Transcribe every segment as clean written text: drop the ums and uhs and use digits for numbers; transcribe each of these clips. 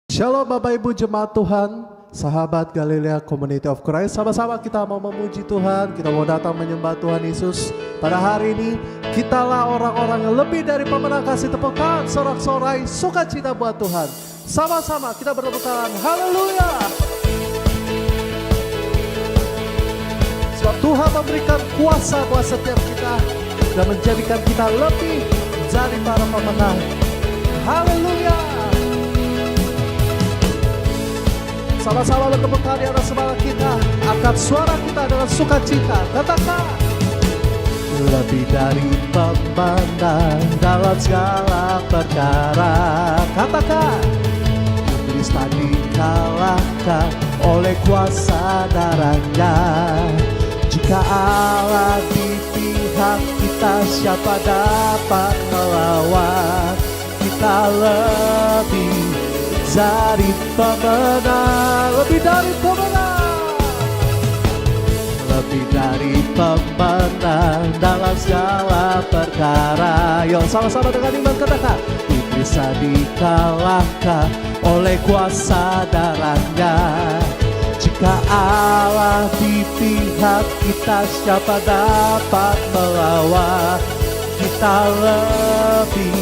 Shalom Bapak Ibu Jemaat Tuhan, sahabat Galilea Community of Christ. Sama-sama kita mau memuji Tuhan, kita mau datang menyembah Tuhan Yesus. Pada hari ini, kitalah orang-orang yang lebih dari pemenang. Kasih tepuk tangan, sorak-sorai, sukacita buat Tuhan. Sama-sama kita bertepuk tangan, haleluya. Sebab Tuhan memberikan kuasa buat setiap kita dan menjadikan kita lebih dari para pemenang. Haleluya. Sama-sama bertepuk tangan di atas kepala kita, angkat suara kita dengan sukacita. Katakan, lebih dari pemenang dalam segala perkara. Katakan, iblis tak dikalahkan oleh kuasa darahnya. Jika Allah di pihak kita, siapa dapat melawan? Kita lebih dari pemenang, lebih dari pemenang, lebih dari pemenang dalam segala perkara. Yo, sama-sama dengan iman katakan, bisa dikalahkan oleh kuasa darahnya. Jika Allah di pihak kita, siapa dapat melawan? Kita lebih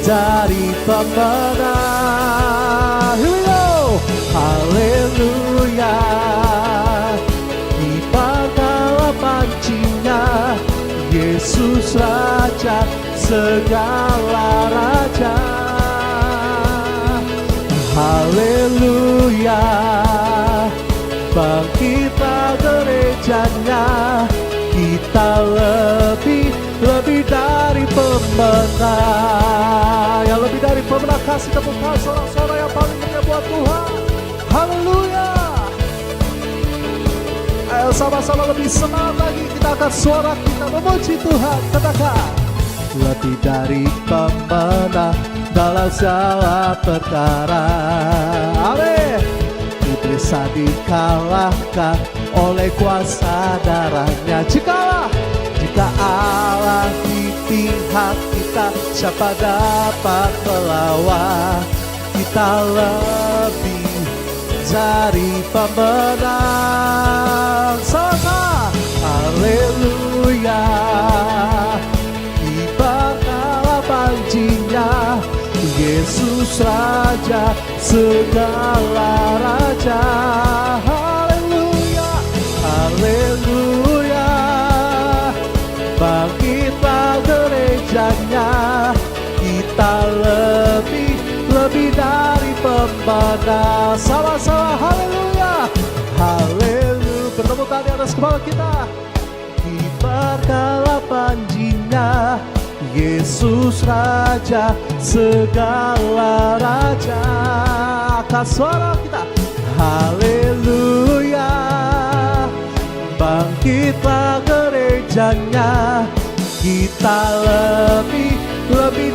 dari pemenang. Here we go. Haleluya. Dibanggalah pancinya, Yesus Raja segala raja. Haleluya. Bangkitlah gerejanya, kita lebih dari pemenang. Yang lebih dari pemenang, kasih tepuk tangan sorak-sorai yang paling meriah buat Tuhan. Haleluya. Ayo sama-sama lebih semangat lagi, kita angkat suara kita memuji Tuhan. Katakan, lebih dari pemenang dalam segala perkara. Amin. Iblis tak dikalahkan oleh kuasa darahnya. Jika Allah di pihak kita, siapa dapat melawan? Kita lebih dari pemenang. Sama, haleluya. Dibanggalah pancinya, Yesus Raja segala raja. Haleluya, haleluya. Bangkitlah gerejanya, kita lebih dari pemenang. Sama-sama haleluya, haleluya. Bertepuk tangan di atas kepala kita. Diberkatilah panjinya, Yesus Raja segala raja. Angkat suara kita, haleluya. Bangkitlah gerejanya, kita lebih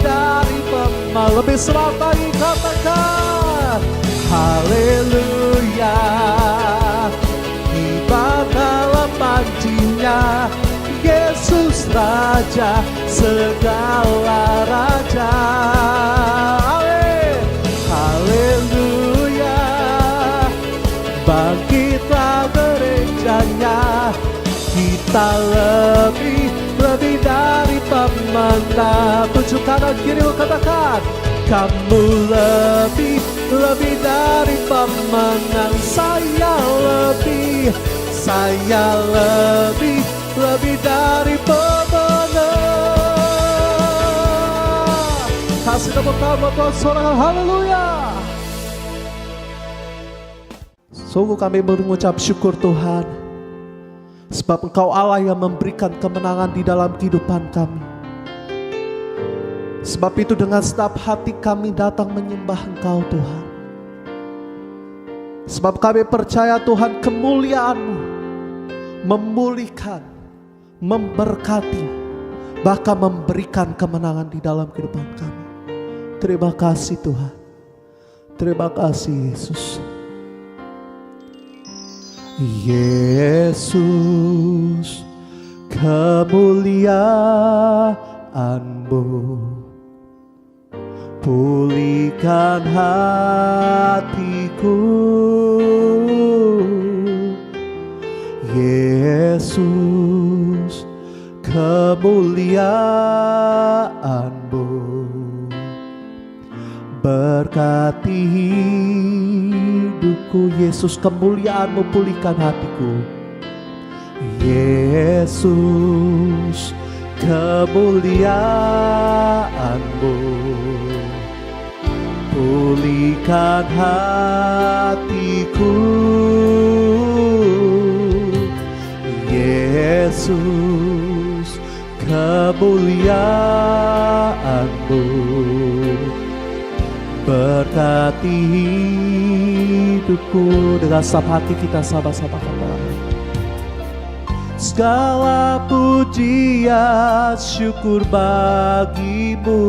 dari pemenang. Lebih semangat lagi, katakan, haleluya. Dibanggalah pancinya, Yesus Raja segala raja. Amin. Haleluya. Bangkitlah gerejanya, kita lebih dari pemenang. Tunjuk kanan kiri, katakan, kamu lebih dari pemenang. Saya lebih dari pemenang. Kasih tepuk tangan buat Tuhan, sorakan haleluya. Sungguh kami mengucap syukur Tuhan, sebab Engkau Allah yang memberikan kemenangan di dalam kehidupan kami. Sebab itu dengan segenap hati kami datang menyembah Engkau Tuhan. Sebab kami percaya Tuhan, kemuliaan-Mu memulihkan, memberkati, bahkan memberikan kemenangan di dalam kehidupan kami. Terima kasih Tuhan. Terima kasih Yesus. Yesus, kemuliaan-Mu pulihkan hati berkati hidupku. Yesus, kemuliaan-Mu pulihkan hatiku. Yesus, kemuliaan-Mu pulihkan hatiku. Yesus, kemuliaan-Mu berkati hidupku. Dengan setiap hati kita sama-sama katakan, segala pujian syukur bagimu.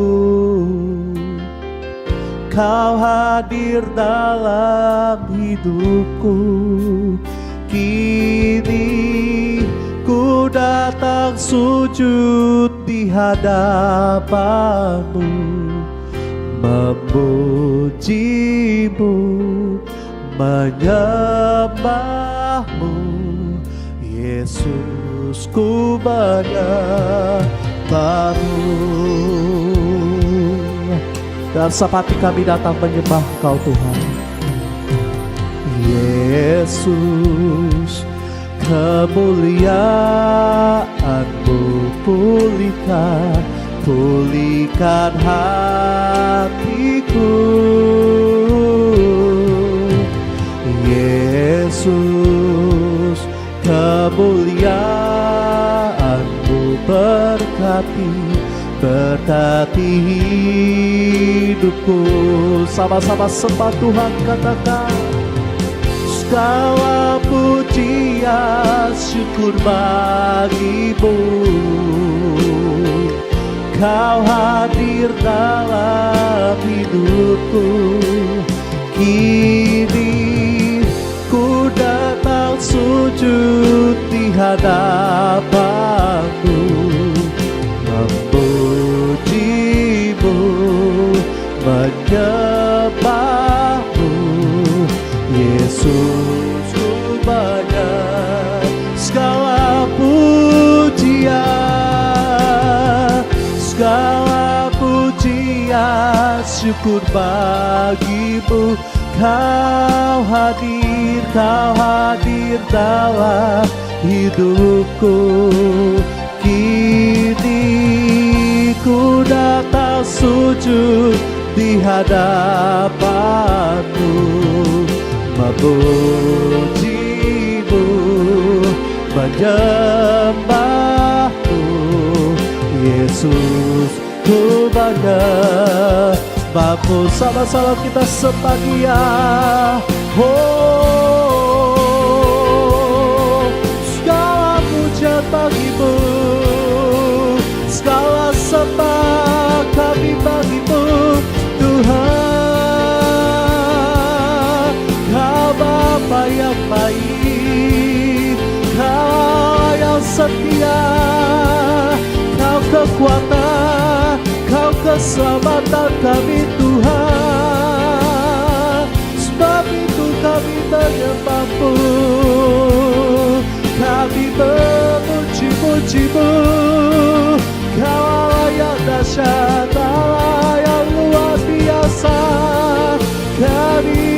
Kau hadir dalam hidupku. Kini ku datang sujud di hadapan-Mu, memuji-Mu, menyembah-Mu. Yesus, ku menyembah-Mu. Dan sepati kami datang menyembah Kau Tuhan. Yesus, kemuliaan-Mu pulihkan hatiku. Yesus, kemuliaan-Mu berkati hidupku. Sama-sama sembah Tuhan, katakan, segala pujian syukur bagi-Mu. Kau hadir dalam hidupku. Kini ku datang sujud di hadapan-Mu, memuji-Mu, menyembah-Mu. Yesus, ku menyembah. Segala pujian, segala pujian syukur bagi-Mu. Kau hadir dalam hidupku. Kini ku datang sujud di hadapan-Mu, memuji-Mu, menyembah-Mu. Yesus, ku menyembah-Mu. Sama-sama kita sembah Dia. Oh, segala pujian bagi-Mu, segala sembah kami bagi-Mu, Tuhan. Kau Bapa yang baik, Kau yang setia, Kau kekuatan, Kau keselamatan kami, Tuhan. Sebab itu kami menyembah-Mu, kami memuji-muji-Mu. Kau Allah yang dahsyat, Allah yang luar biasa, kami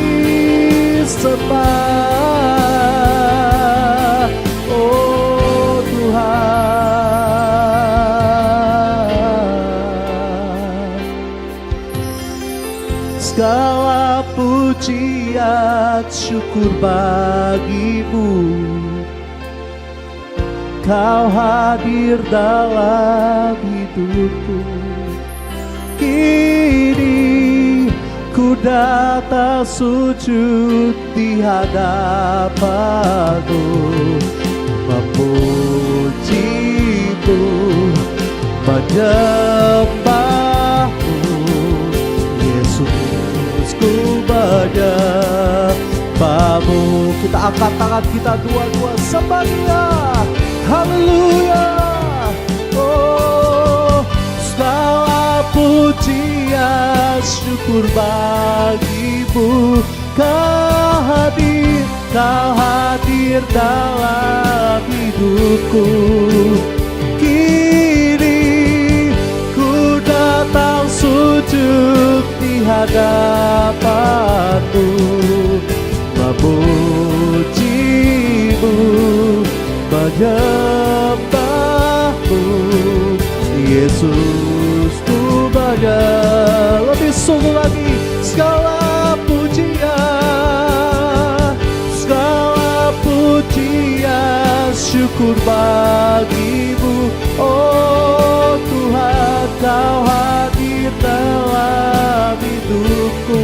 sembah, oh Tuhan. Segala pujian syukur bagi-Mu. Kau hadir dalam hidupku. Kini ku datang sujud di hadapan-Mu, memuji-Mu, menyembah-Mu. Yesus, ku menyembah-Mu. Kita angkat tangan kita dua-dua sembah Dia. Haleluya. Oh, segala pujian syukur bagi-Mu. Kau hadir dalam hidupku. Kini ku datang sujud di hadapanmu, memujimu, menyembahmu. Yesus, ku banyak lebih sungguh lagi segala pujian, segala pujian, syukur bagimu. Oh Tuhan, Kau hadir dalam hidupku.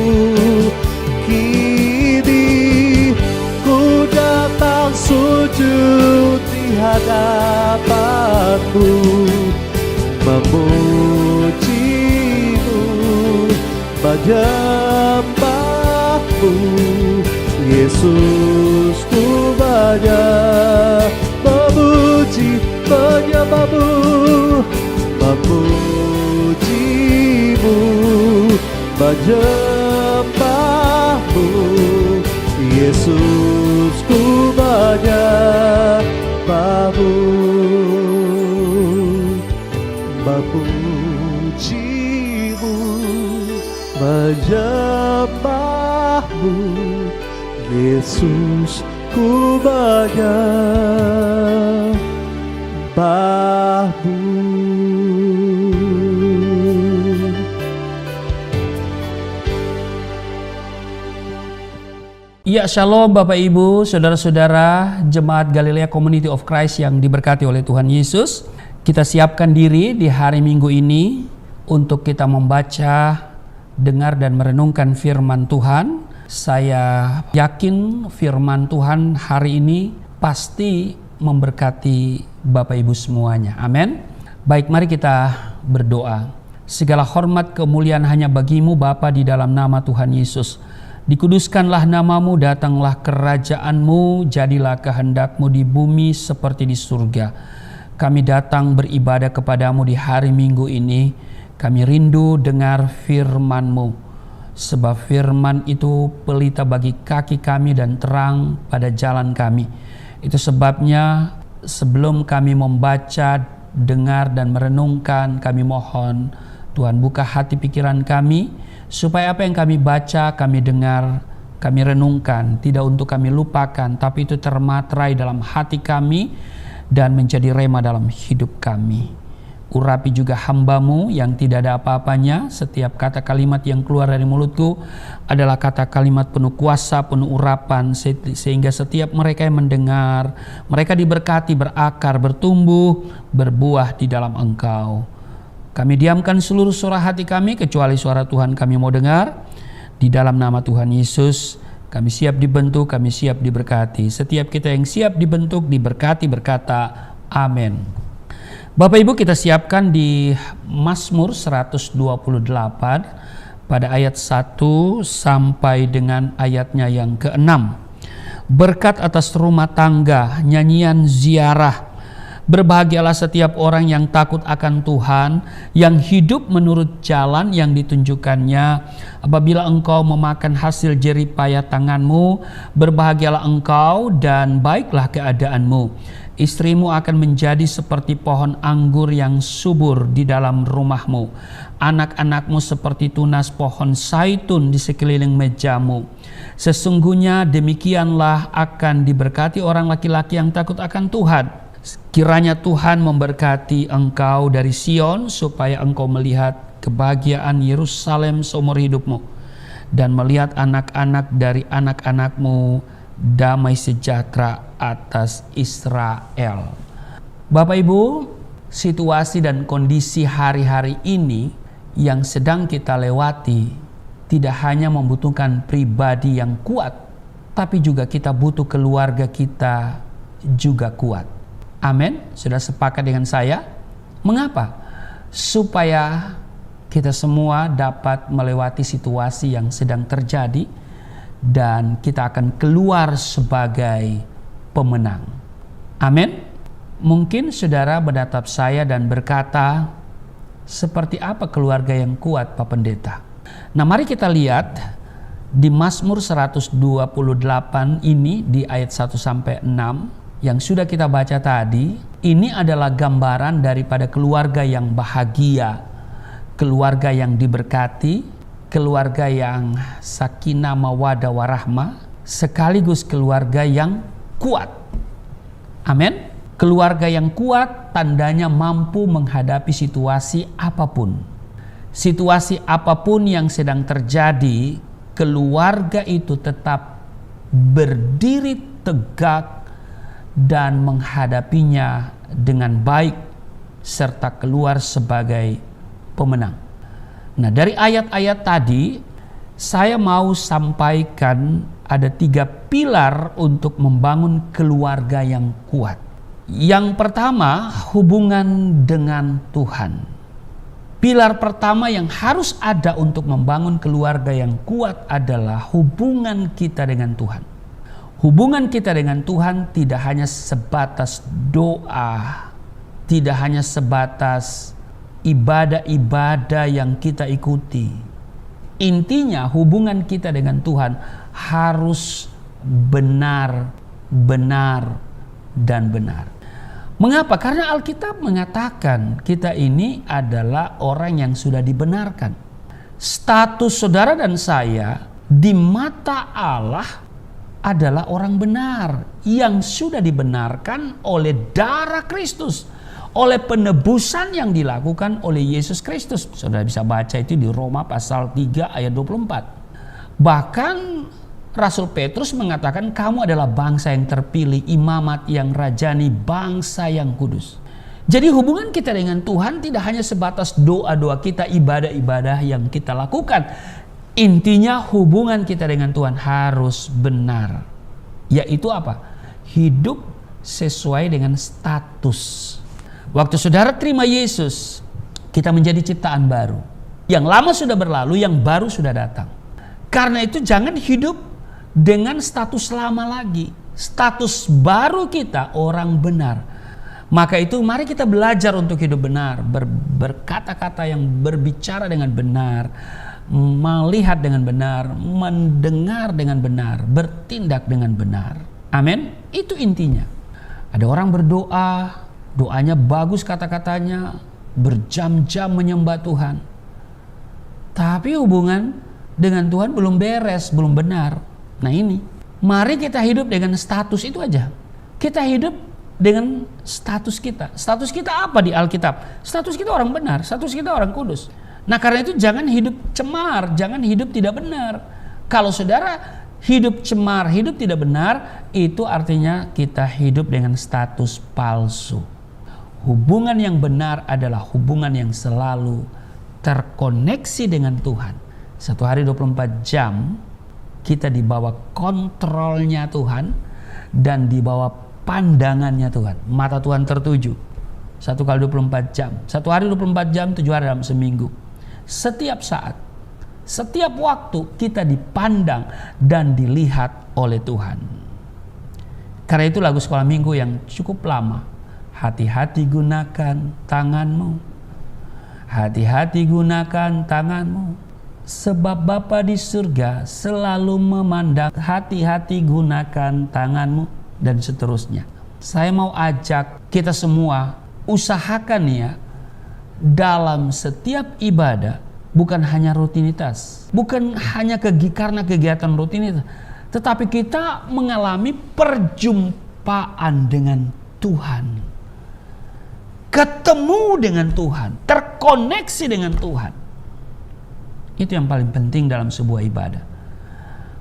Kini ku datang sujud di hadapanmu, memujimu, menyembahmu. Yesus, ku banyak memuji, menyembahmu, memujimu, menyembahmu. Yesus, ku banyak memujimu, menyembahmu. Yesus, ku menyembahmu. Ya, shalom Bapak Ibu, saudara-saudara Jemaat Galilea Community of Christ yang diberkati oleh Tuhan Yesus. Kita siapkan diri di hari Minggu ini untuk kita membaca, dengar dan merenungkan firman Tuhan. Saya yakin firman Tuhan hari ini pasti memberkati Bapak Ibu semuanya. Amin. Baik, mari kita berdoa. Segala hormat kemuliaan hanya bagi-Mu Bapa di dalam nama Tuhan Yesus. Dikuduskanlah namamu, datanglah kerajaan-Mu, jadilah kehendak-Mu di bumi seperti di surga. Kami datang beribadah kepadamu di hari Minggu ini. Kami rindu dengar firman-Mu, sebab firman itu pelita bagi kaki kami dan terang pada jalan kami. Itu sebabnya sebelum kami membaca, dengar dan merenungkan, kami mohon Tuhan buka hati pikiran kami, supaya apa yang kami baca, kami dengar, kami renungkan, tidak untuk kami lupakan, tapi itu termaterai dalam hati kami dan menjadi rema dalam hidup kami. Urapi juga hamba-Mu yang tidak ada apa-apanya. Setiap kata kalimat yang keluar dari mulutku adalah kata kalimat penuh kuasa, penuh urapan, sehingga setiap mereka yang mendengar, mereka diberkati, berakar, bertumbuh, berbuah di dalam Engkau. Kami diamkan seluruh suara hati kami, kecuali suara Tuhan kami mau dengar. Di dalam nama Tuhan Yesus, kami siap dibentuk, kami siap diberkati. Setiap kita yang siap dibentuk, diberkati, berkata, amin. Bapak Ibu, kita siapkan di Mazmur 128 pada ayat 1 sampai dengan ayatnya yang ke-6. Berkat atas rumah tangga, nyanyian ziarah. Berbahagialah setiap orang yang takut akan Tuhan, yang hidup menurut jalan yang ditunjukkannya. Apabila engkau memakan hasil jerih payah tanganmu, berbahagialah engkau dan baiklah keadaanmu. Istrimu akan menjadi seperti pohon anggur yang subur di dalam rumahmu. Anak-anakmu seperti tunas pohon zaitun di sekeliling mejamu. Sesungguhnya demikianlah akan diberkati orang laki-laki yang takut akan Tuhan. Kiranya Tuhan memberkati engkau dari Sion, supaya engkau melihat kebahagiaan Yerusalem seumur hidupmu, dan melihat anak-anak dari anak-anakmu damai sejahtera atas Israel. Bapak Ibu, situasi dan kondisi hari-hari ini yang sedang kita lewati tidak hanya membutuhkan pribadi yang kuat, tapi juga kita butuh keluarga kita juga kuat. Amin. Sudah sepakat dengan saya? Mengapa? Supaya kita semua dapat melewati situasi yang sedang terjadi dan kita akan keluar sebagai pemenang. Amin. Mungkin saudara menatap saya dan berkata, seperti apa keluarga yang kuat, Pak Pendeta? Nah, mari kita lihat di Mazmur 128 ini di ayat 1 sampai 6 yang sudah kita baca tadi. Ini adalah gambaran daripada keluarga yang bahagia, keluarga yang diberkati, keluarga yang sakinah mawaddah warahmah, sekaligus keluarga yang kuat. Amin. Keluarga yang kuat tandanya mampu menghadapi situasi apapun. Situasi apapun yang sedang terjadi, keluarga itu tetap berdiri tegak dan menghadapinya dengan baik serta keluar sebagai pemenang. Nah, dari ayat-ayat tadi saya mau sampaikan ada 3 pilar untuk membangun keluarga yang kuat. Yang pertama, hubungan dengan Tuhan. Pilar pertama yang harus ada untuk membangun keluarga yang kuat adalah hubungan kita dengan Tuhan. Hubungan kita dengan Tuhan tidak hanya sebatas doa, tidak hanya sebatas ibadah-ibadah yang kita ikuti. Intinya hubungan kita dengan Tuhan harus benar, dan benar. Mengapa? Karena Alkitab mengatakan kita ini adalah orang yang sudah dibenarkan. Status saudara dan saya di mata Allah adalah orang benar yang sudah dibenarkan oleh darah Kristus, oleh penebusan yang dilakukan oleh Yesus Kristus. Saudara bisa baca itu di Roma pasal 3 ayat 24. Bahkan Rasul Petrus mengatakan kamu adalah bangsa yang terpilih, imamat yang rajani, bangsa yang kudus. Jadi hubungan kita dengan Tuhan tidak hanya sebatas doa-doa kita, ibadah-ibadah yang kita lakukan. Intinya hubungan kita dengan Tuhan harus benar. Yaitu apa? Hidup sesuai dengan status. Waktu saudara terima Yesus, kita menjadi ciptaan baru. Yang lama sudah berlalu, yang baru sudah datang. Karena itu jangan hidup dengan status lama lagi. Status baru kita orang benar. Maka itu mari kita belajar untuk hidup benar, berkata-kata yang berbicara dengan benar, melihat dengan benar, mendengar dengan benar, bertindak dengan benar. Amin. Itu intinya. Ada orang berdoa, doanya bagus kata-katanya, berjam-jam menyembah Tuhan. Tapi hubungan dengan Tuhan belum beres, belum benar. Nah ini, mari kita hidup dengan status itu aja. Kita hidup dengan status kita. Status kita apa di Alkitab? Status kita orang benar, status kita orang kudus. Nah karena itu jangan hidup cemar, jangan hidup tidak benar. Kalau saudara hidup cemar, hidup tidak benar, itu artinya kita hidup dengan status palsu. Hubungan yang benar adalah hubungan yang selalu terkoneksi dengan Tuhan. Satu hari 24 jam kita di bawah kontrolnya Tuhan dan di bawah pandangannya Tuhan. Mata Tuhan tertuju. 1 kali 24 jam. 1 hari 24 jam, 7 hari dalam seminggu. Setiap saat, setiap waktu kita dipandang dan dilihat oleh Tuhan. Karena itu lagu sekolah minggu yang cukup lama. Hati-hati gunakan tanganmu. Hati-hati gunakan tanganmu. Sebab Bapa di surga selalu memandang. Hati-hati gunakan tanganmu. Dan seterusnya. Saya mau ajak kita semua usahakan ya, dalam setiap ibadah bukan hanya rutinitas, bukan hanya karena kegiatan rutinitas, tetapi kita mengalami perjumpaan dengan Tuhan, ketemu dengan Tuhan, terkoneksi dengan Tuhan. Itu yang paling penting dalam sebuah ibadah.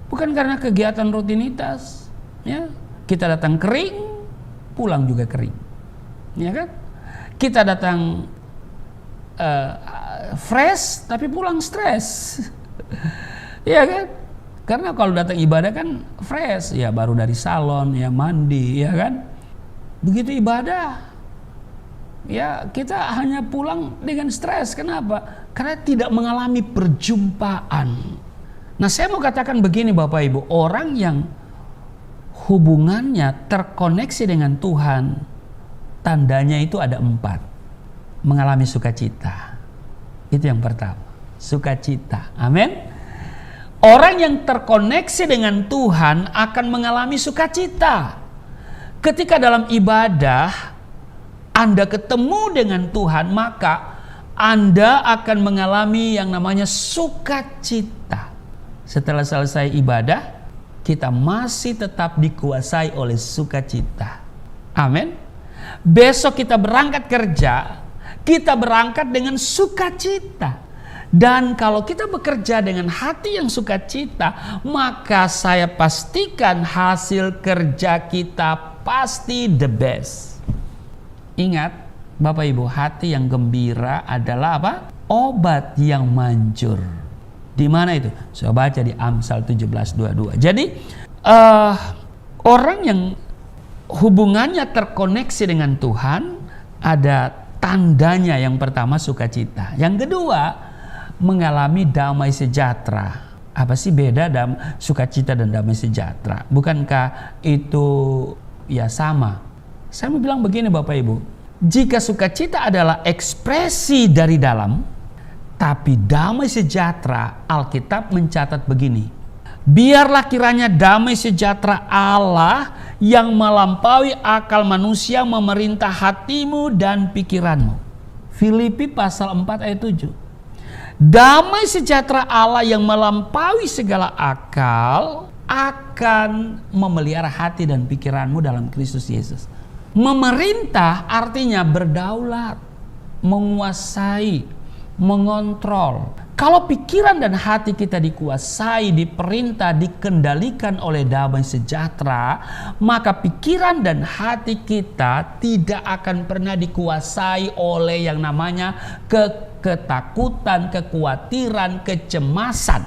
Bukan karena kegiatan rutinitas, ya. Kita datang kering, pulang juga kering, ya kan? Kita datang fresh, tapi pulang stres, ya kan? Karena kalau datang ibadah kan fresh, ya baru dari salon, ya mandi, ya kan? Begitu ibadah, ya kita hanya pulang dengan stres. Kenapa? Karena tidak mengalami perjumpaan. Nah, saya mau katakan begini Bapak Ibu, orang yang hubungannya terkoneksi dengan Tuhan, tandanya itu ada 4. Mengalami sukacita. Itu yang pertama, sukacita. Amin. Orang yang terkoneksi dengan Tuhan akan mengalami sukacita. Ketika dalam ibadah Anda ketemu dengan Tuhan, maka Anda akan mengalami yang namanya sukacita. Setelah selesai ibadah, kita masih tetap dikuasai oleh sukacita. Amin. Besok kita berangkat kerja, kita berangkat dengan sukacita. Dan kalau kita bekerja dengan hati yang sukacita, maka saya pastikan hasil kerja kita pasti the best. Ingat, Bapak Ibu, hati yang gembira adalah apa? Obat yang manjur. Di mana itu? Saya baca di Amsal 17:22. Jadi orang yang hubungannya terkoneksi dengan Tuhan, ada tandanya. Yang pertama sukacita. Yang kedua, mengalami damai sejahtera. Apa sih beda sukacita dan damai sejahtera? Bukankah itu ya sama? Saya mau bilang begini Bapak Ibu, jika sukacita adalah ekspresi dari dalam, tapi damai sejahtera, Alkitab mencatat begini, biarlah kiranya damai sejahtera Allah yang melampaui akal manusia memerintah hatimu dan pikiranmu. Filipi pasal 4 ayat 7. Damai sejahtera Allah yang melampaui segala akal akan memelihara hati dan pikiranmu dalam Kristus Yesus. Memerintah artinya berdaulat, menguasai, mengontrol. Kalau pikiran dan hati kita dikuasai, diperintah, dikendalikan oleh damai sejahtera, maka pikiran dan hati kita tidak akan pernah dikuasai oleh yang namanya ketakutan, kekhawatiran, kecemasan.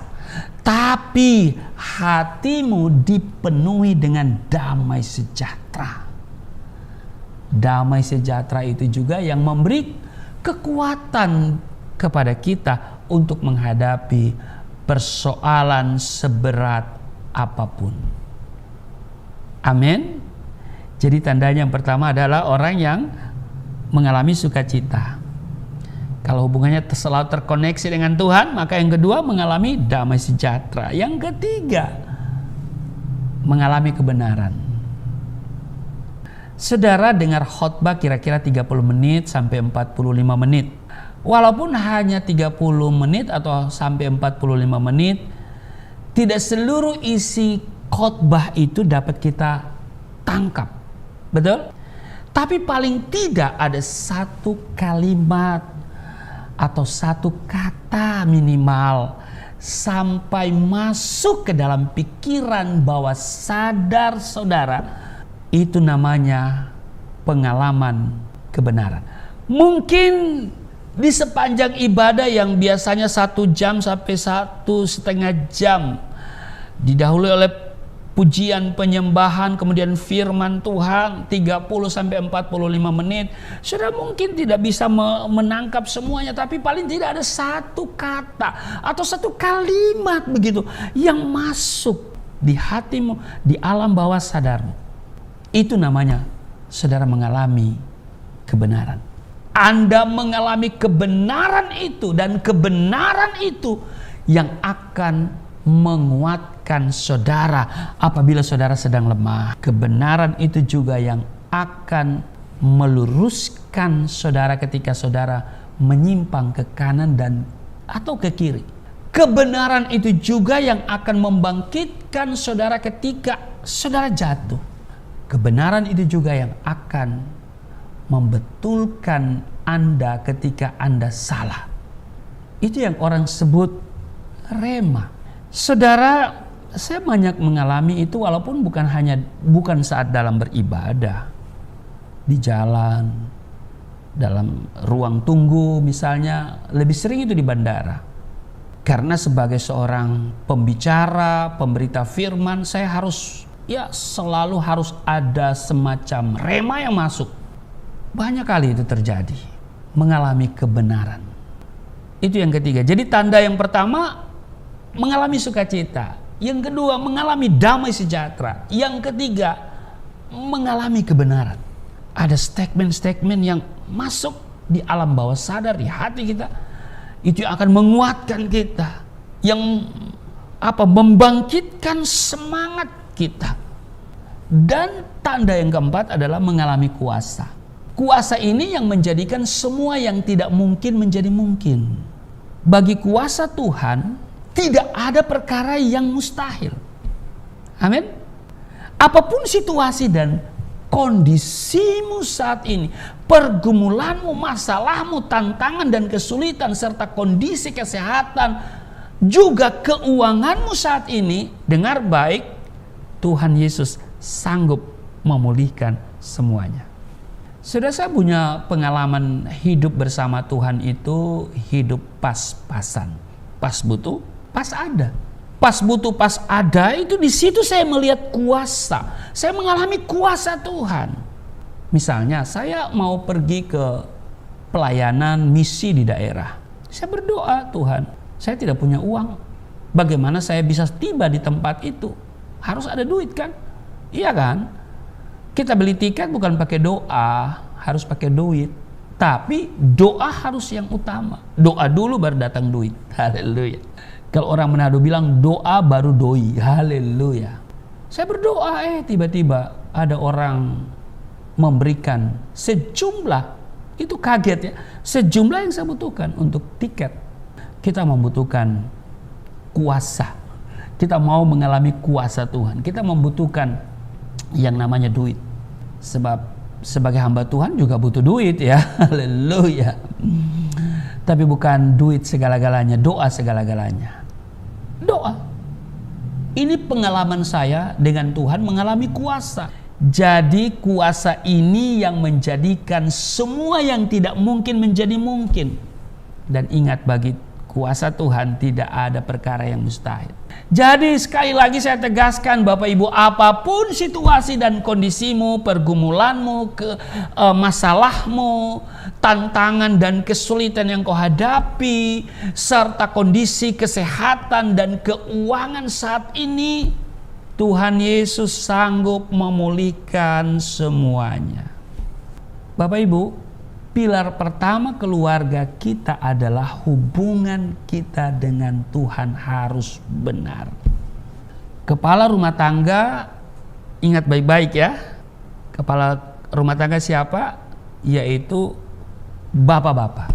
Tapi hatimu dipenuhi dengan damai sejahtera. Damai sejahtera itu juga yang memberi kekuatan kepada kita untuk menghadapi persoalan seberat apapun. Amin. Jadi tandanya yang pertama adalah orang yang mengalami sukacita. Kalau hubungannya selalu terkoneksi dengan Tuhan, maka yang kedua mengalami damai sejahtera. Yang ketiga, mengalami kebenaran. Saudara dengar khotbah kira-kira 30 menit sampai 45 menit. Walaupun hanya 30 menit atau sampai 45 menit, tidak seluruh isi khotbah itu dapat kita tangkap. Betul? Tapi paling tidak ada satu kalimat atau satu kata minimal sampai masuk ke dalam pikiran bawah sadar saudara. Itu namanya pengalaman kebenaran. Mungkin di sepanjang ibadah yang biasanya 1 jam sampai 1,5 jam didahului oleh pujian, penyembahan, kemudian firman Tuhan 30 sampai 45 menit. Saudara mungkin tidak bisa menangkap semuanya, tapi paling tidak ada satu kata atau satu kalimat begitu yang masuk di hatimu, di alam bawah sadarmu. Itu namanya saudara mengalami kebenaran. Anda mengalami kebenaran itu, dan kebenaran itu yang akan menguatkan saudara apabila saudara sedang lemah. Kebenaran itu juga yang akan meluruskan saudara ketika saudara menyimpang ke kanan dan atau ke kiri. Kebenaran itu juga yang akan membangkitkan saudara ketika saudara jatuh. Kebenaran itu juga yang akan membetulkan Anda ketika Anda salah. Itu yang orang sebut rema. Saudara, saya banyak mengalami itu walaupun bukan saat dalam beribadah. Di jalan, dalam ruang tunggu misalnya, lebih sering itu di bandara. Karena sebagai seorang pembicara, pemberita firman, saya selalu harus ada semacam rema yang masuk. Banyak kali itu terjadi, mengalami kebenaran. Itu yang ketiga. Jadi tanda yang pertama mengalami sukacita, yang kedua mengalami damai sejahtera, yang ketiga mengalami kebenaran. Ada statement-statement yang masuk di alam bawah sadar, di hati kita, itu yang akan menguatkan kita, yang membangkitkan semangat kita. Dan tanda yang keempat adalah mengalami kuasa. Kuasa ini yang menjadikan semua yang tidak mungkin menjadi mungkin. Bagi kuasa Tuhan, tidak ada perkara yang mustahil. Amin. Apapun situasi dan kondisimu saat ini, pergumulanmu, masalahmu, tantangan dan kesulitan, serta kondisi kesehatan, juga keuanganmu saat ini, dengar baik, Tuhan Yesus sanggup memulihkan semuanya. Sudah, saya punya pengalaman hidup bersama Tuhan itu hidup pas-pasan. Pas butuh, pas ada. Pas butuh, pas ada, itu di situ saya melihat kuasa. Saya mengalami kuasa Tuhan. Misalnya saya mau pergi ke pelayanan misi di daerah. Saya berdoa, Tuhan, saya tidak punya uang. Bagaimana saya bisa tiba di tempat itu? Harus ada duit kan? Iya kan? Kita beli tiket bukan pakai doa, harus pakai duit. Tapi doa harus yang utama. Doa dulu baru datang duit. Haleluya. Kalau orang Manado bilang doa baru doi. Haleluya. Saya berdoa, tiba-tiba ada orang memberikan sejumlah, itu kaget ya, sejumlah yang saya butuhkan untuk tiket. Kita membutuhkan kuasa. Kita mau mengalami kuasa Tuhan. Kita membutuhkan yang namanya duit. Sebab sebagai hamba Tuhan juga butuh duit ya. Haleluya. Tapi bukan duit segala-galanya, doa segala-galanya. Doa. Ini pengalaman saya dengan Tuhan mengalami kuasa. Jadi kuasa ini yang menjadikan semua yang tidak mungkin menjadi mungkin. Dan ingat, bagi kuasa Tuhan tidak ada perkara yang mustahil. Jadi sekali lagi saya tegaskan Bapak Ibu, apapun situasi dan kondisimu, pergumulanmu, masalahmu, tantangan dan kesulitan yang kau hadapi, serta kondisi kesehatan dan keuangan saat ini, Tuhan Yesus sanggup memulihkan semuanya. Bapak Ibu, pilar pertama keluarga kita adalah hubungan kita dengan Tuhan harus benar. Kepala rumah tangga, ingat baik-baik ya. Kepala rumah tangga siapa? Yaitu bapak-bapak,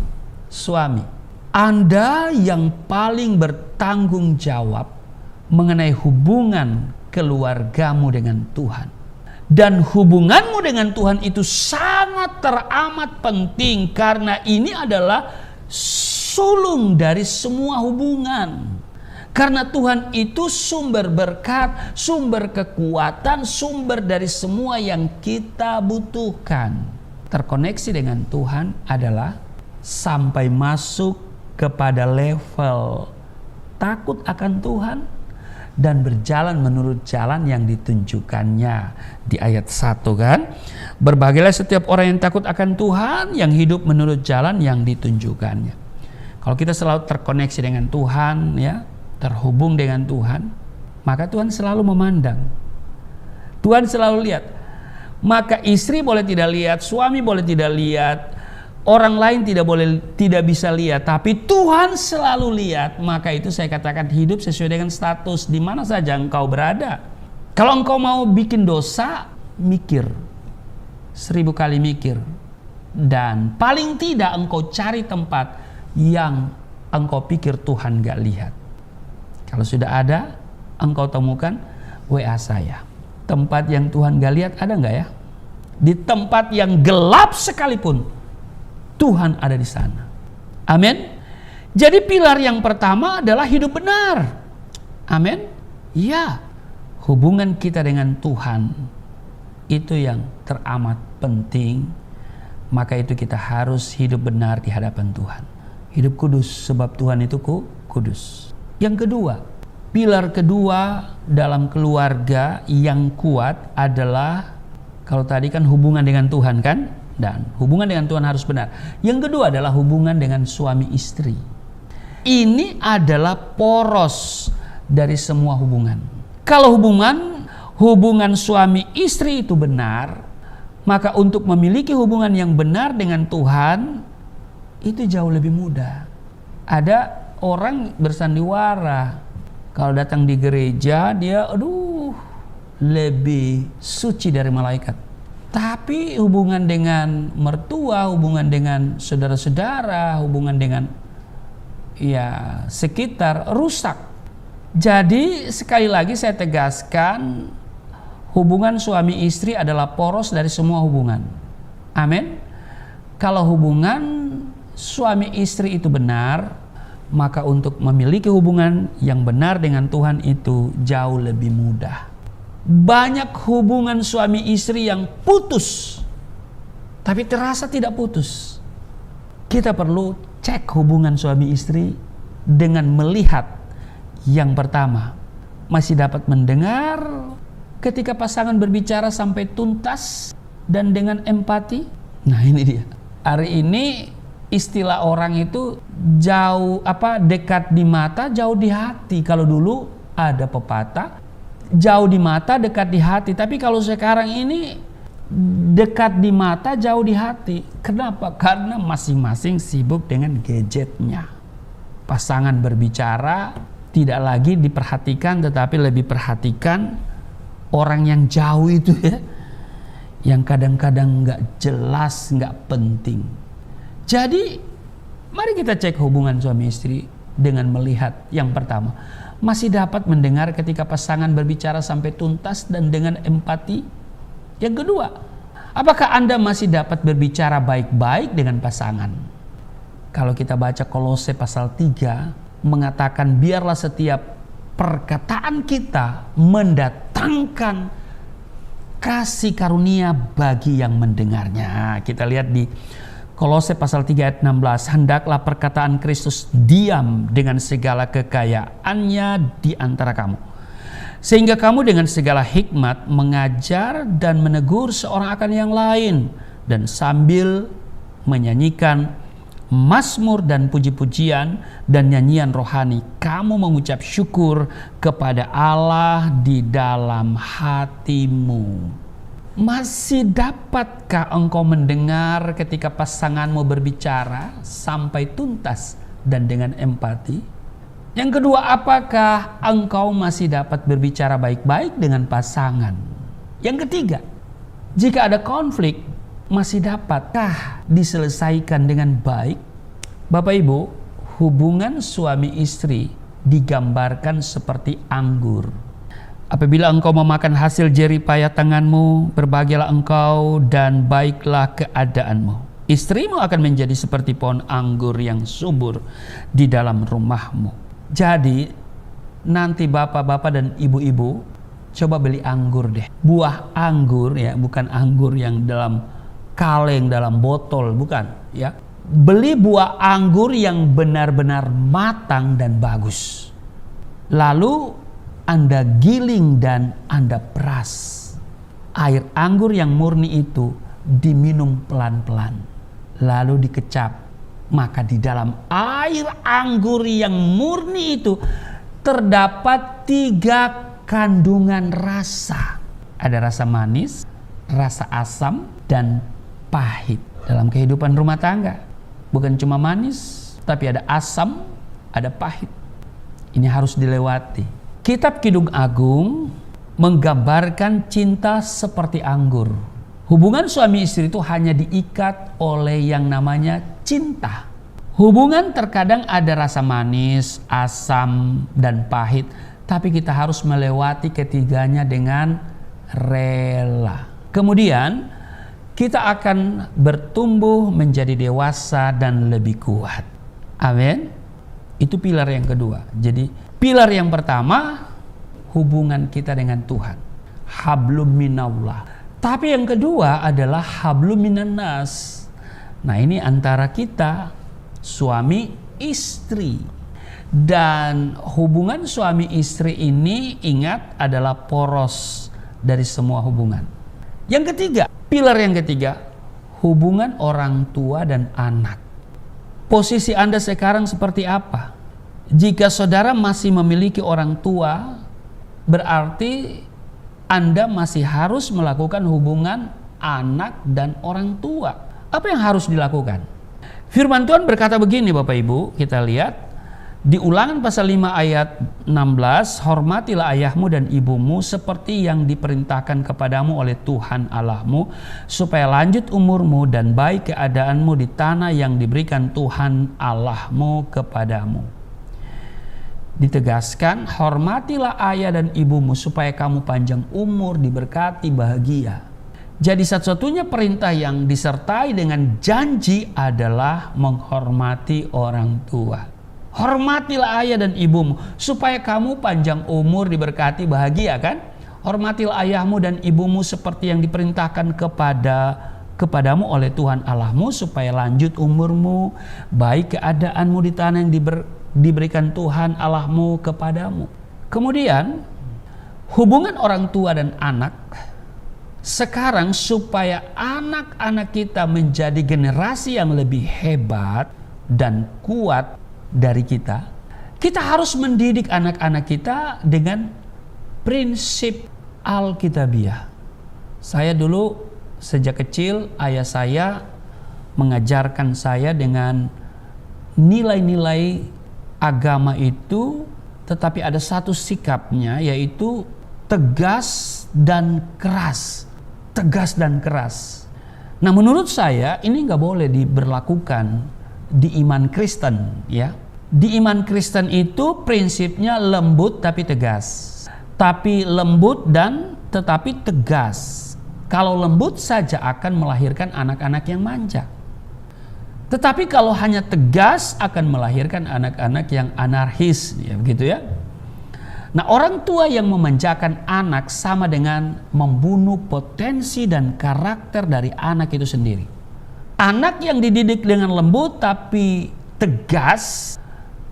suami. Anda yang paling bertanggung jawab mengenai hubungan keluargamu dengan Tuhan. Dan hubunganmu dengan Tuhan itu sangat teramat penting, karena ini adalah sulung dari semua hubungan. Karena Tuhan itu sumber berkat, sumber kekuatan, sumber dari semua yang kita butuhkan. Terkoneksi dengan Tuhan adalah sampai masuk kepada level takut akan Tuhan dan berjalan menurut jalan yang ditunjukkannya. Di ayat 1 kan, berbahagialah setiap orang yang takut akan Tuhan, yang hidup menurut jalan yang ditunjukkannya. Kalau kita selalu terkoneksi dengan Tuhan ya, terhubung dengan Tuhan, maka Tuhan selalu memandang. Tuhan selalu lihat. Maka istri boleh tidak lihat, suami boleh tidak lihat, orang lain tidak bisa lihat, tapi Tuhan selalu lihat. Maka itu saya katakan hidup sesuai dengan status di mana saja engkau berada. Kalau engkau mau bikin dosa, mikir 1000 kali mikir, dan paling tidak engkau cari tempat yang engkau pikir Tuhan gak lihat. Kalau sudah ada, engkau temukan, WA saya. Tempat yang Tuhan gak lihat ada gak ya? Di tempat yang gelap sekalipun, Tuhan ada di sana. Amin. Jadi pilar yang pertama adalah hidup benar. Amin. Ya, hubungan kita dengan Tuhan itu yang teramat penting. Maka itu kita harus hidup benar di hadapan Tuhan. Hidup kudus, sebab Tuhan itu kudus. Yang kedua, pilar kedua dalam keluarga yang kuat adalah, kalau tadi kan hubungan dengan Tuhan kan, dan hubungan dengan Tuhan harus benar. Yang kedua adalah hubungan dengan suami istri. Ini adalah poros dari semua hubungan. Kalau hubungan suami istri itu benar, maka untuk memiliki hubungan yang benar dengan Tuhan itu jauh lebih mudah. Ada orang bersandiwara, kalau datang di gereja dia lebih suci dari malaikat. Tapi hubungan dengan mertua, hubungan dengan saudara-saudara, hubungan dengan sekitar rusak. Jadi sekali lagi saya tegaskan, hubungan suami istri adalah poros dari semua hubungan. Amin. Kalau hubungan suami istri itu benar, maka untuk memiliki hubungan yang benar dengan Tuhan itu jauh lebih mudah. Banyak hubungan suami istri yang putus, tapi terasa tidak putus. Kita perlu cek hubungan suami istri dengan melihat yang pertama, masih dapat mendengar ketika pasangan berbicara sampai tuntas dan dengan empati. Nah ini dia. Hari ini istilah orang itu dekat di mata, jauh di hati. Kalau dulu ada pepatah, jauh di mata, dekat di hati. Tapi kalau sekarang ini dekat di mata, jauh di hati. Kenapa? Karena masing-masing sibuk dengan gadgetnya. Pasangan berbicara tidak lagi diperhatikan, tetapi lebih perhatikan orang yang jauh itu ya, yang kadang-kadang nggak jelas, nggak penting. Jadi mari kita cek hubungan suami istri dengan melihat yang pertama, masih dapat mendengar ketika pasangan berbicara sampai tuntas dan dengan empati. Yang kedua, apakah Anda masih dapat berbicara baik-baik dengan pasangan? Kalau kita baca Kolose pasal 3 mengatakan biarlah setiap perkataan kita mendatangkan kasih karunia bagi yang mendengarnya. Kita lihat di Kolose pasal 3 ayat 16, hendaklah perkataan Kristus diam dengan segala kekayaannya di antara kamu, sehingga kamu dengan segala hikmat mengajar dan menegur seorang akan yang lain, dan sambil menyanyikan mazmur dan puji-pujian dan nyanyian rohani, kamu mengucap syukur kepada Allah di dalam hatimu. Masih dapatkah engkau mendengar ketika pasanganmu berbicara sampai tuntas dan dengan empati? Yang kedua, apakah engkau masih dapat berbicara baik-baik dengan pasangan? Yang ketiga, jika ada konflik, masih dapatkah diselesaikan dengan baik? Bapak Ibu, hubungan suami istri digambarkan seperti anggur. Apabila engkau memakan hasil jeripayah tanganmu, berbahagialah engkau dan baiklah keadaanmu. Istrimu akan menjadi seperti pohon anggur yang subur di dalam rumahmu. Jadi nanti bapak-bapak dan ibu-ibu coba beli anggur deh. Buah anggur ya, bukan anggur yang dalam kaleng, dalam botol, bukan ya. Beli buah anggur yang benar-benar matang dan bagus. Lalu Anda giling dan Anda peras. Air anggur yang murni itu diminum pelan-pelan, lalu dikecap. Maka di dalam air anggur yang murni itu terdapat 3 kandungan rasa. Ada rasa manis, rasa asam, dan pahit. Dalam kehidupan rumah tangga bukan cuma manis, tapi ada asam, ada pahit. Ini harus dilewati. Kitab Kidung Agung menggambarkan cinta seperti anggur. Hubungan suami istri itu hanya diikat oleh yang namanya cinta. Hubungan terkadang ada rasa manis, asam, dan pahit, tapi kita harus melewati ketiganya dengan rela. Kemudian kita akan bertumbuh menjadi dewasa dan lebih kuat. Amin. Itu pilar yang kedua. Jadi pilar yang pertama, hubungan kita dengan Tuhan, hablum minallah. Tapi yang kedua adalah hablum minannas. Nah ini antara kita suami istri. Dan hubungan suami istri ini ingat adalah poros dari semua hubungan. Yang ketiga, pilar yang ketiga, hubungan orang tua dan anak. Posisi Anda sekarang seperti apa? Jika saudara masih memiliki orang tua, berarti Anda masih harus melakukan hubungan anak dan orang tua. Apa yang harus dilakukan? Firman Tuhan berkata begini Bapak Ibu, kita lihat Di Ulangan pasal 5 ayat 16, hormatilah ayahmu dan ibumu seperti yang diperintahkan kepadamu oleh Tuhan Allahmu, supaya lanjut umurmu dan baik keadaanmu di tanah yang diberikan Tuhan Allahmu kepadamu. Ditegaskan, hormatilah ayah dan ibumu supaya kamu panjang umur, diberkati, bahagia. Jadi satu-satunya perintah yang disertai dengan janji adalah menghormati orang tua. Hormatilah ayah dan ibumu supaya kamu panjang umur, diberkati, bahagia kan? Hormatilah ayahmu dan ibumu seperti yang diperintahkan kepadamu oleh Tuhan Allahmu supaya lanjut umurmu, baik keadaanmu di tanah yang diberikan Tuhan Allahmu kepadamu. Kemudian hubungan orang tua dan anak sekarang supaya anak-anak kita menjadi generasi yang lebih hebat dan kuat dari kita harus mendidik anak-anak kita dengan prinsip Alkitabiah. Saya dulu sejak kecil ayah saya mengajarkan saya dengan nilai-nilai agama itu, tetapi ada satu sikapnya, yaitu tegas dan keras. Tegas dan keras. Nah, menurut saya ini nggak boleh diberlakukan di iman Kristen, ya. Di iman Kristen itu prinsipnya lembut tapi tegas. Tapi lembut dan tetapi tegas. Kalau lembut saja akan melahirkan anak-anak yang manja. Tetapi kalau hanya tegas akan melahirkan anak-anak yang anarkis, ya begitu ya. Nah, orang tua yang memanjakan anak sama dengan membunuh potensi dan karakter dari anak itu sendiri. Anak yang dididik dengan lembut tapi tegas